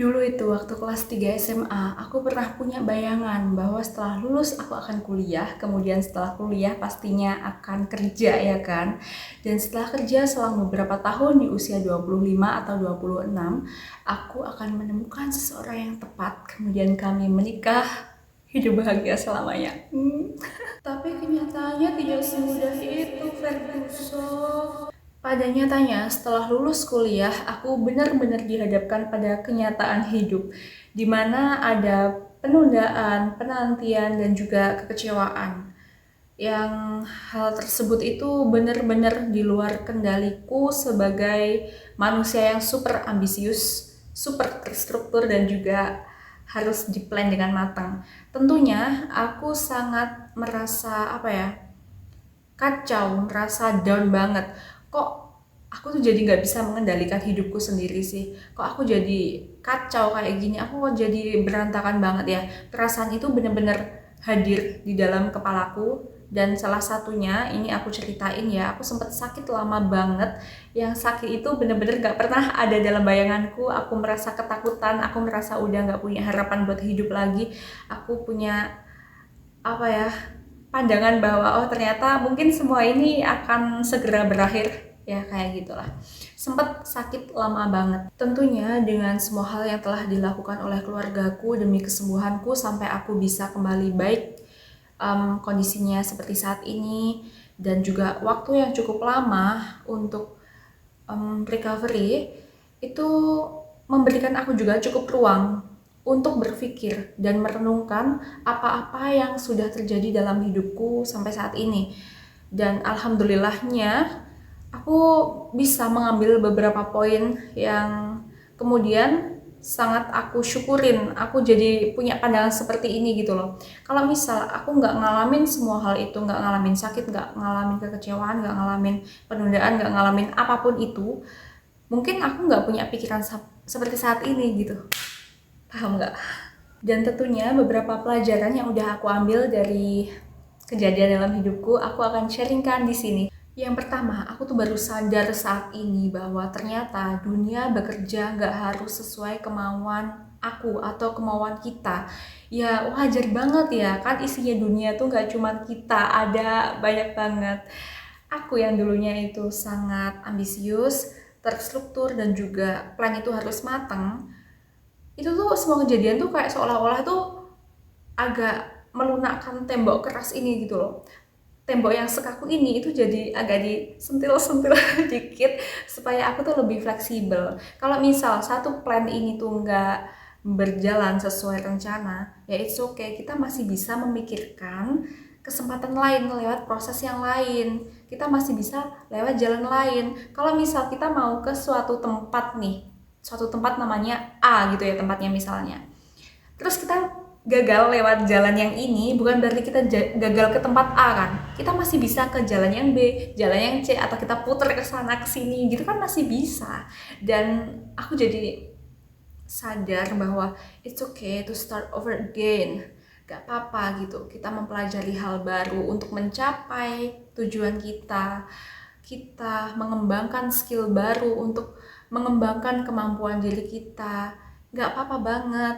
Dulu itu waktu kelas 3 SMA, aku pernah punya bayangan bahwa setelah lulus aku akan kuliah, kemudian setelah kuliah pastinya akan kerja ya kan. Dan setelah kerja selang beberapa tahun di usia 25 atau 26, aku akan menemukan seseorang yang tepat. Kemudian kami menikah, hidup bahagia selamanya. Tapi kenyataannya tidak semudah itu, Ferguson. Pada nyatanya, setelah lulus kuliah, aku benar-benar dihadapkan pada kenyataan hidup, di mana ada penundaan, penantian, dan juga kekecewaan. Yang hal tersebut itu benar-benar di luar kendaliku sebagai manusia yang super ambisius, super terstruktur, dan juga harus diplan dengan matang. Tentunya aku sangat merasa kacau, merasa down banget. Kok aku tuh jadi nggak bisa mengendalikan hidupku sendiri sih? Kok aku jadi kacau kayak gini? Aku kok jadi berantakan banget ya? Perasaan itu bener-bener hadir di dalam kepalaku. Dan salah satunya, ini aku ceritain ya, aku sempat sakit lama banget. Yang sakit itu bener-bener gak pernah ada dalam bayanganku. Aku merasa ketakutan, aku merasa udah gak punya harapan buat hidup lagi. Aku punya pandangan bahwa oh ternyata mungkin semua ini akan segera berakhir, ya kayak gitulah. Sempat sakit lama banget. Tentunya dengan semua hal yang telah dilakukan oleh keluargaku demi kesembuhanku sampai aku bisa kembali baik kondisinya seperti saat ini, dan juga waktu yang cukup lama untuk recovery, itu memberikan aku juga cukup ruang untuk berpikir dan merenungkan apa-apa yang sudah terjadi dalam hidupku sampai saat ini. Dan alhamdulillahnya aku bisa mengambil beberapa poin yang kemudian sangat aku syukurin. Aku jadi punya pandangan seperti ini gitu loh. Kalau misal aku nggak ngalamin semua hal itu, nggak ngalamin sakit, nggak ngalamin kekecewaan, nggak ngalamin penundaan, nggak ngalamin apapun itu, mungkin aku nggak punya pikiran seperti saat ini gitu. Paham nggak? Dan tentunya beberapa pelajaran yang udah aku ambil dari kejadian dalam hidupku, aku akan sharingkan di sini. Yang pertama, aku tuh baru sadar saat ini bahwa ternyata dunia bekerja nggak harus sesuai kemauan aku atau kemauan kita. Ya wajar banget ya, kan isinya dunia tuh nggak cuma kita, ada banyak banget. Aku yang dulunya itu sangat ambisius, terstruktur, dan juga plan itu harus matang, itu tuh semua kejadian tuh kayak seolah-olah tuh agak melunakkan tembok keras ini gitu loh. Tembok yang sekaku ini itu jadi agak disentil-sentil dikit supaya aku tuh lebih fleksibel. Kalau misal satu plan ini tuh nggak berjalan sesuai rencana, ya it's okay, kita masih bisa memikirkan kesempatan lain lewat proses yang lain. Kita masih bisa lewat jalan lain. Kalau misal kita mau ke suatu tempat nih, suatu tempat namanya A gitu ya tempatnya misalnya, terus kita gagal lewat jalan yang ini, bukan berarti kita gagal ke tempat A kan. Kita masih bisa ke jalan yang B, jalan yang C, atau kita putar ke sana ke sini gitu kan masih bisa. Dan aku jadi sadar bahwa it's okay to start over again. Gak apa-apa gitu, kita mempelajari hal baru untuk mencapai tujuan kita. Kita mengembangkan skill baru untuk mengembangkan kemampuan diri kita. Gak apa-apa banget.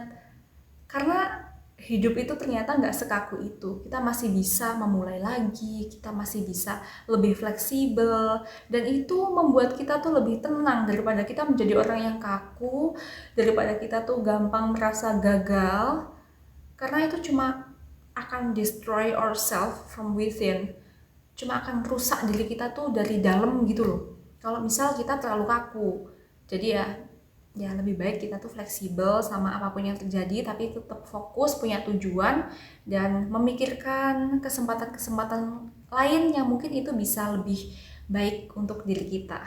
Karena hidup itu ternyata nggak sekaku itu. Kita masih bisa memulai lagi, kita masih bisa lebih fleksibel, dan itu membuat kita tuh lebih tenang daripada kita menjadi orang yang kaku, daripada kita tuh gampang merasa gagal, karena itu cuma akan destroy ourselves from within, cuma akan rusak diri kita tuh dari dalam gitu loh. Kalau misal kita terlalu kaku, jadi ya lebih baik kita tuh fleksibel sama apapun yang terjadi, tapi tetap fokus, punya tujuan, dan memikirkan kesempatan-kesempatan lain yang mungkin itu bisa lebih baik untuk diri kita.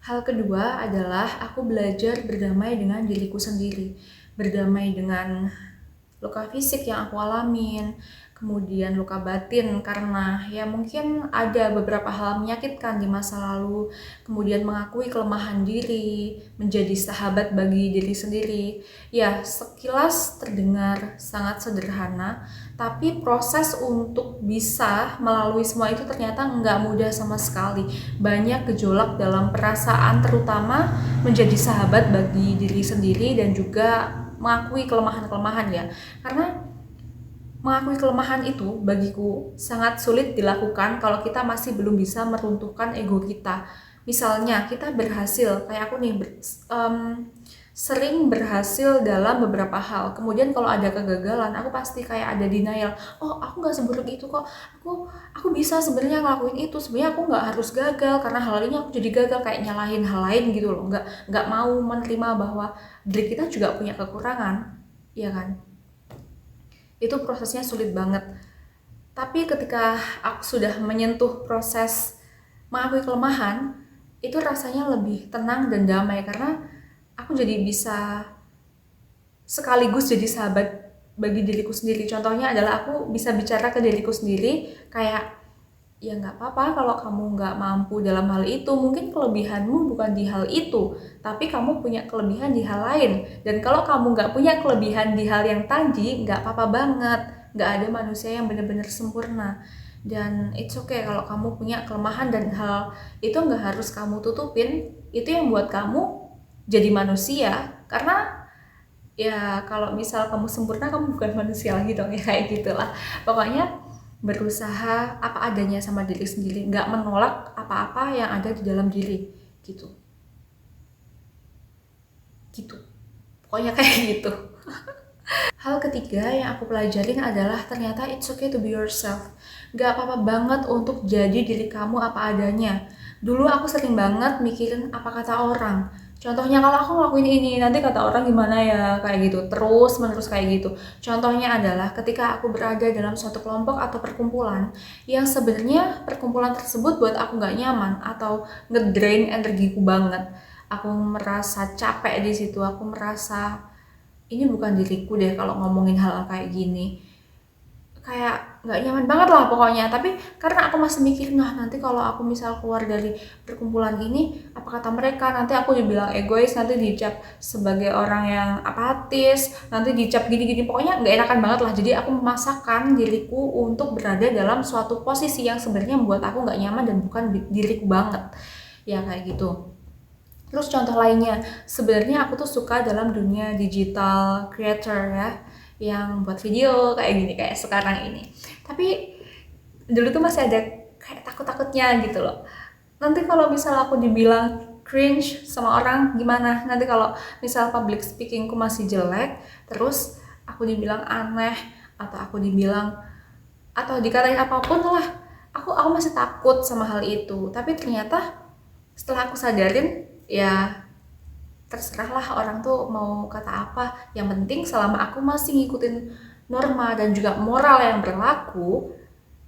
Hal kedua adalah aku belajar berdamai dengan diriku sendiri, berdamai dengan luka fisik yang aku alamin, kemudian luka batin karena ya mungkin ada beberapa hal menyakitkan di masa lalu, kemudian mengakui kelemahan diri, menjadi sahabat bagi diri sendiri. Ya, sekilas terdengar sangat sederhana, tapi proses untuk bisa melalui semua itu ternyata nggak mudah sama sekali. Banyak gejolak dalam perasaan, terutama menjadi sahabat bagi diri sendiri dan juga mengakui kelemahan-kelemahan ya. Karena mengakui kelemahan itu bagiku sangat sulit dilakukan kalau kita masih belum bisa meruntuhkan ego kita. Misalnya kita berhasil, kayak aku nih sering berhasil dalam beberapa hal. Kemudian kalau ada kegagalan, aku pasti kayak ada denial. Oh, aku nggak seburuk itu kok. Aku bisa sebenarnya ngelakuin itu. Sebenarnya aku nggak harus gagal karena hal ini aku jadi gagal, kayak nyalahin hal lain gitu loh. Nggak mau menerima bahwa diri kita juga punya kekurangan, ya kan? Itu prosesnya sulit banget. Tapi ketika aku sudah menyentuh proses mengakui kelemahan, itu rasanya lebih tenang dan damai karena aku jadi bisa sekaligus jadi sahabat bagi diriku sendiri. Contohnya adalah aku bisa bicara ke diriku sendiri kayak, ya nggak apa-apa kalau kamu nggak mampu dalam hal itu, mungkin kelebihanmu bukan di hal itu, tapi kamu punya kelebihan di hal lain. Dan kalau kamu nggak punya kelebihan di hal yang tadi, nggak apa-apa banget. Nggak ada manusia yang benar-benar sempurna. Dan it's okay kalau kamu punya kelemahan dan hal itu nggak harus kamu tutupin. Itu yang buat kamu jadi manusia. Karena ya kalau misal kamu sempurna, kamu bukan manusia lagi dong ya, kayak gitulah. Pokoknya berusaha apa adanya sama diri sendiri, nggak menolak apa-apa yang ada di dalam diri, gitu pokoknya kayak gitu. Hal ketiga yang aku pelajarin adalah ternyata it's okay to be yourself. Gak apa-apa banget untuk jadi diri kamu apa adanya. Dulu aku sering banget mikirin apa kata orang. Contohnya kalau aku ngelakuin ini, nanti kata orang gimana ya, kayak gitu. Terus menerus kayak gitu. Contohnya adalah ketika aku berada dalam suatu kelompok atau perkumpulan yang sebenarnya perkumpulan tersebut buat aku gak nyaman atau ngedrain energiku banget. Aku merasa capek di situ, aku merasa ini bukan diriku deh kalau ngomongin hal kayak gini, kayak nggak nyaman banget lah pokoknya. Tapi karena aku masih mikir, nah nanti kalau aku misal keluar dari perkumpulan ini, apa kata mereka, nanti aku dibilang egois, nanti dicap sebagai orang yang apatis, nanti dicap gini-gini, pokoknya nggak enakan banget lah. Jadi aku memaksakan diriku untuk berada dalam suatu posisi yang sebenarnya membuat aku nggak nyaman dan bukan diriku banget, ya kayak gitu. Terus contoh lainnya, sebenarnya aku tuh suka dalam dunia digital creator ya, yang buat video kayak gini, kayak sekarang ini. Tapi dulu tuh masih ada kayak takut-takutnya gitu loh. Nanti kalau misal aku dibilang cringe sama orang gimana? Nanti kalau misal public speakingku masih jelek, terus aku dibilang aneh, atau aku dibilang, atau dikatain apapun lah, aku masih takut sama hal itu. Tapi ternyata setelah aku sadarin, ya terserahlah orang tuh mau kata apa, yang penting selama aku masih ngikutin norma dan juga moral yang berlaku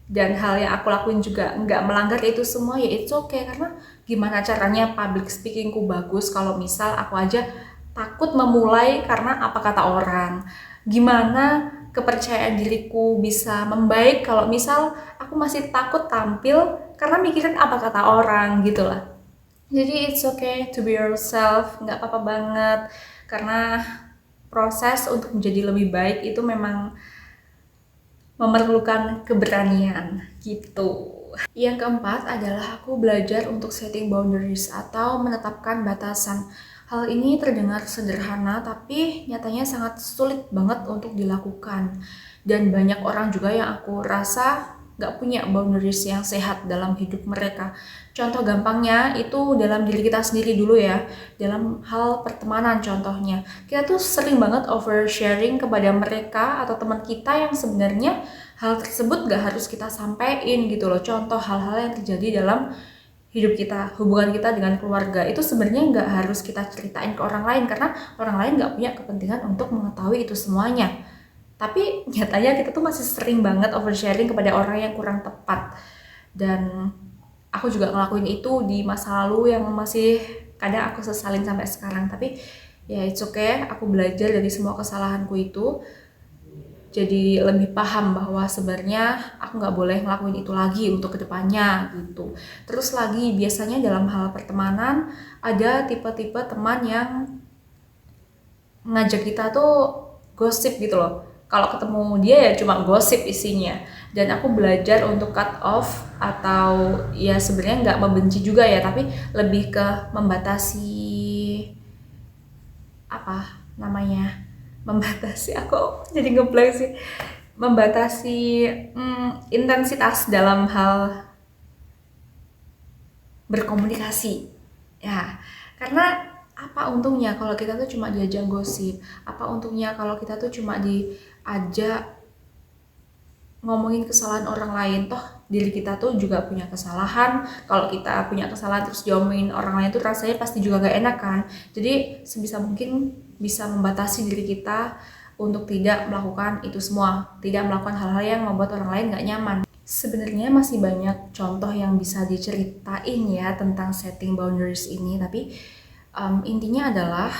dan hal yang aku lakuin juga nggak melanggar itu semua, ya it's okay. Karena gimana caranya public speakingku bagus kalau misal aku aja takut memulai karena apa kata orang? Gimana kepercayaan diriku bisa membaik kalau misal aku masih takut tampil karena mikirin apa kata orang, gitu lah. Jadi it's okay to be yourself, nggak apa-apa banget. Karena proses untuk menjadi lebih baik itu memang memerlukan keberanian, gitu. Yang keempat adalah aku belajar untuk setting boundaries atau menetapkan batasan. Hal ini terdengar sederhana, tapi nyatanya sangat sulit banget untuk dilakukan. Dan banyak orang juga yang aku rasa gak punya boundaries yang sehat dalam hidup mereka. Contoh gampangnya itu dalam diri kita sendiri dulu ya. Dalam hal pertemanan contohnya, kita tuh sering banget oversharing kepada mereka atau teman kita yang sebenarnya hal tersebut gak harus kita sampaikan gitu loh. Contoh hal-hal yang terjadi dalam hidup kita, hubungan kita dengan keluarga, itu sebenarnya nggak harus kita ceritain ke orang lain karena orang lain nggak punya kepentingan untuk mengetahui itu semuanya. Tapi nyatanya kita tuh masih sering banget oversharing kepada orang yang kurang tepat. Dan aku juga ngelakuin itu di masa lalu yang masih kadang aku sesalin sampai sekarang. Tapi ya it's okay, aku belajar dari semua kesalahanku itu. jadi lebih paham bahwa sebenarnya aku nggak boleh ngelakuin itu lagi untuk kedepannya gitu. Terus lagi biasanya dalam hal pertemanan ada tipe-tipe teman yang ngajak kita tuh gosip gitu loh. Kalau ketemu dia ya cuma gosip isinya. Dan aku belajar untuk cut off, atau ya sebenarnya nggak membenci juga ya, tapi lebih ke membatasi, apa namanya, membatasi, aku jadi ngeblank sih, membatasi intensitas dalam hal berkomunikasi ya. Karena apa untungnya kalau kita tuh cuma diajak gosip, apa untungnya kalau kita tuh cuma diajak ngomongin kesalahan orang lain, toh diri kita tuh juga punya kesalahan. Kalau kita punya kesalahan terus diomongin orang lain tuh rasanya pasti juga gak enak kan. Jadi sebisa mungkin bisa membatasi diri kita untuk tidak melakukan itu semua, tidak melakukan hal-hal yang membuat orang lain gak nyaman. Sebenarnya masih banyak contoh yang bisa diceritain ya tentang setting boundaries ini, tapi intinya adalah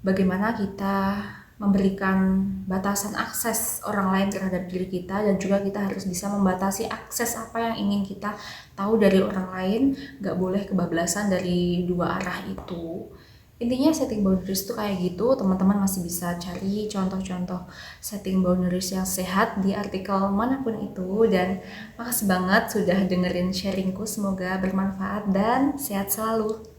bagaimana kita memberikan batasan akses orang lain terhadap diri kita, dan juga kita harus bisa membatasi akses apa yang ingin kita tahu dari orang lain. Gak boleh kebablasan dari dua arah itu. Intinya setting boundaries itu kayak gitu. Teman-teman masih bisa cari contoh-contoh setting boundaries yang sehat di artikel manapun itu. Dan makasih banget sudah dengerin sharingku, semoga bermanfaat dan sehat selalu.